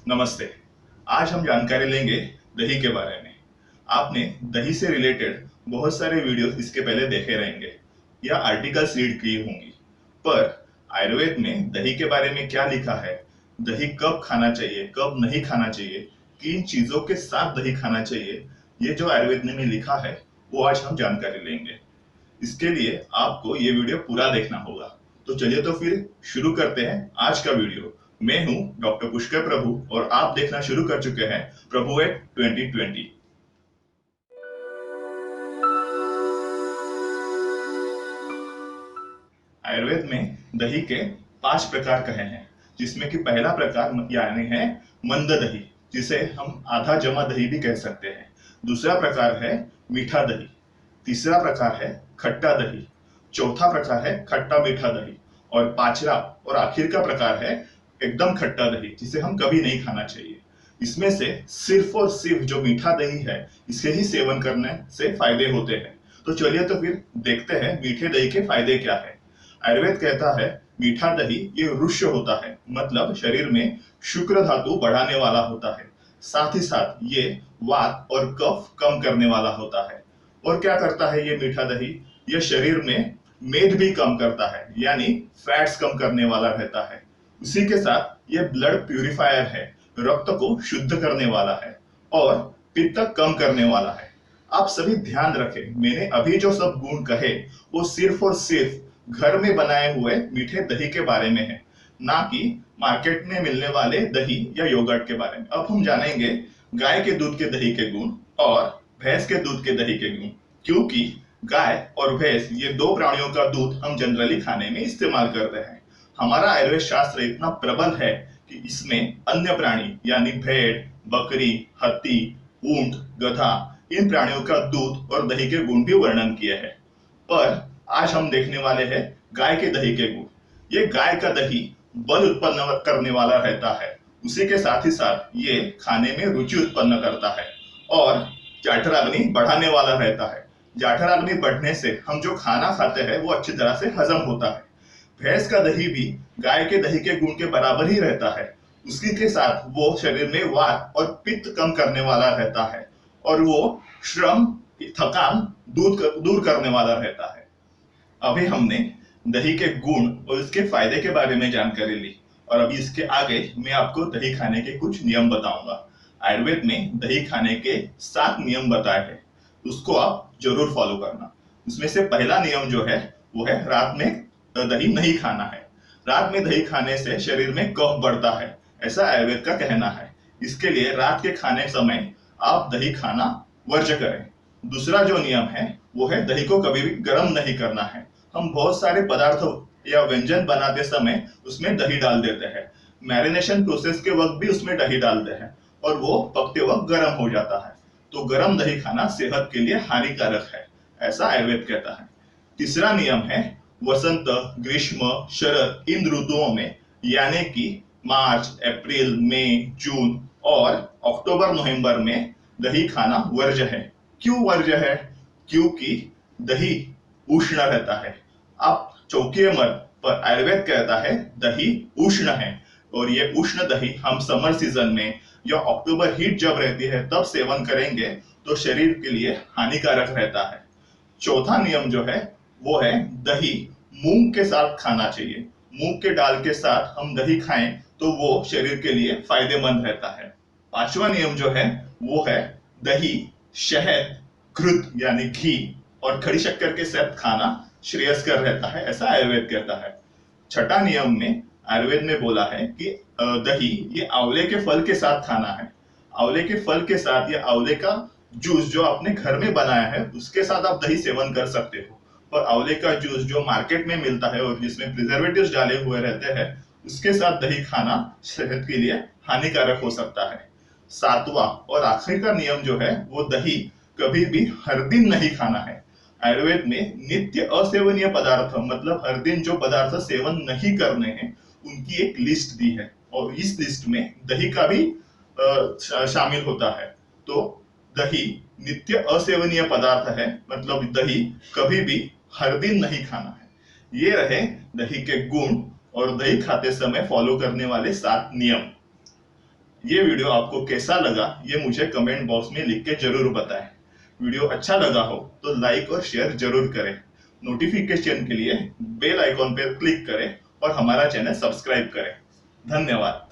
नमस्ते। आज हम जानकारी लेंगे दही के बारे में। आपने दही से रिलेटेड बहुत सारे वीडियोस इसके पहले देखे रहेंगे या आर्टिकल्स रीड की होंगी, पर आयुर्वेद में दही के बारे में क्या लिखा है, दही कब खाना चाहिए कब नहीं खाना चाहिए, किन चीजों के साथ दही खाना चाहिए, ये जो आयुर्वेद में लिखा है वो आज हम जानकारी लेंगे। इसके लिए आपको ये वीडियो पूरा देखना होगा। तो चलिए तो फिर शुरू करते हैं आज का वीडियो। मैं हूं डॉक्टर पुष्कर प्रभु और आप देखना शुरू कर चुके हैं प्रभु एट 2020। आयुर्वेद में दही के 5 प्रकार कहे हैं, जिसमें कि पहला प्रकार यानी है मंद दही, जिसे हम आधा जमा दही भी कह सकते हैं। दूसरा प्रकार है मीठा दही। तीसरा प्रकार है खट्टा दही। चौथा प्रकार है खट्टा मीठा दही। और पांचवा और आखिर का प्रकार है एकदम खट्टा दही, जिसे हम कभी नहीं खाना चाहिए। इसमें से सिर्फ और सिर्फ जो मीठा दही है, इसके ही सेवन करने से फायदे होते हैं। तो चलिए तो फिर देखते हैं मीठे दही के फायदे क्या है। आयुर्वेद कहता है मीठा दही ये रुष्य होता है, मतलब शरीर में शुक्र धातु बढ़ाने वाला होता है। साथ ही साथ ये वात और कफ कम करने वाला होता है। और क्या करता है ये मीठा दही, ये शरीर में मेद भी कम करता है, यानी फैट्स कम करने वाला रहता है। उसी के साथ ये ब्लड प्यूरिफायर है, रक्त को शुद्ध करने वाला है और पित्त कम करने वाला है। आप सभी ध्यान रखें, मैंने अभी जो सब गुण कहे वो सिर्फ और सिर्फ घर में बनाए हुए मीठे दही के बारे में है, ना कि मार्केट में मिलने वाले दही या योगर्ट के बारे में। अब हम जानेंगे गाय के दूध के दही के गुण और भैंस के दूध के दही के गुण, क्योंकि गाय और भैंस ये दो प्राणियों का दूध हम जनरली खाने में इस्तेमाल करते हैं। हमारा आयुर्वेद शास्त्र इतना प्रबल है कि इसमें अन्य प्राणी यानी भेड़, बकरी, हाथी, ऊंट, गधा, इन प्राणियों का दूध और दही के गुण भी वर्णन किए हैं। पर आज हम देखने वाले हैं गाय के दही के गुण। ये गाय का दही बल उत्पन्न करने वाला रहता है, उसी के साथ ही साथ ये खाने में रुचि उत्पन्न करता है और जाठराग्नि बढ़ाने वाला रहता है। जाठराग्नि बढ़ने से हम जो खाना खाते हैं वो अच्छी तरह से हजम होता है। भैंस का दही भी गाय के दही के गुण के बराबर ही रहता है। उसी के साथ वो शरीर में वात और पित्त कम करने वाला रहता है और वो श्रम, थकान दूर करने वाला रहता है। अभी हमने दही के गुण और इसके फायदे के बारे में जानकारी ली, और अभी इसके आगे मैं आपको दही खाने के कुछ नियम बताऊंगा। आयुर्वेद में दही खाने के 7 नियम बताए हैं, उसको आप जरूर फॉलो करना। उसमें से पहला नियम जो है वो है रात में दही नहीं खाना है। रात में दही खाने से शरीर में कफ बढ़ता है, ऐसा आयुर्वेद का कहना है। इसके लिए रात के खाने समय आप दही खाना वर्ज्य करें। दूसरा जो नियम है वो है दही को कभी भी गर्म नहीं करना है। हम बहुत सारे पदार्थ या व्यंजन बनाते समय उसमें दही डाल देते हैं, मैरिनेशन प्रोसेस के वक्त भी उसमें दही डालते हैं और वो पकते वक्त गर्म हो जाता है। तो गर्म दही खाना सेहत के लिए हानिकारक है, ऐसा आयुर्वेद कहता है। तीसरा नियम है वसंत, ग्रीष्म, शरद इन ऋतुओं में, यानी कि मार्च, अप्रैल, मई, जून और अक्टूबर, नवंबर में दही खाना वर्ज्य है। क्यों वर्ज्य है? क्योंकि दही उष्ण रहता है। आप चौंकिए मत, पर आयुर्वेद कहता है दही उष्ण है, और ये उष्ण दही हम समर सीजन में या अक्टूबर हीट जब रहती है तब सेवन करेंगे तो शरीर के लिए हानिकारक रहता है। चौथा नियम जो है वो है दही मूंग के साथ खाना चाहिए। मूंग के दाल के साथ हम दही खाएं तो वो शरीर के लिए फायदेमंद रहता है। पांचवा नियम जो है वो है दही शहद, घृत यानी घी और खड़ी शक्कर के साथ खाना श्रेयस्कर रहता है, ऐसा आयुर्वेद कहता है। छठा नियम में आयुर्वेद ने बोला है कि दही ये आंवले के फल के साथ खाना है। आंवले के फल के साथ या आंवले का जूस जो आपने घर में बनाया है उसके साथ आप दही सेवन कर सकते हो। और आंवले का जूस जो मार्केट में मिलता है और जिसमें प्रिजर्वेटिव्स डाले हुए रहते हैं, उसके साथ दही खाना सेहत के लिए हानिकारक हो सकता है। सातवां और आखिरी का नियम जो है वो दही कभी भी हर दिन नहीं खाना है। आयुर्वेद में नित्य असेवनीय पदार्थ, मतलब हर दिन जो पदार्थ सेवन नहीं करने हैं, उनकी एक लिस्ट दी है और इस लिस्ट में दही का भी शामिल होता है। तो दही नित्य असेवनीय पदार्थ है, मतलब दही कभी भी हर दिन नहीं खाना है। ये रहे दही के गुण और दही खाते समय फॉलो करने वाले 7 नियम। ये वीडियो आपको कैसा लगा ये मुझे कमेंट बॉक्स में लिख के जरूर बताएं। वीडियो अच्छा लगा हो तो लाइक और शेयर जरूर करें। नोटिफिकेशन के लिए बेल आइकॉन पर क्लिक करें और हमारा चैनल सब्सक्राइब करें। धन्यवाद।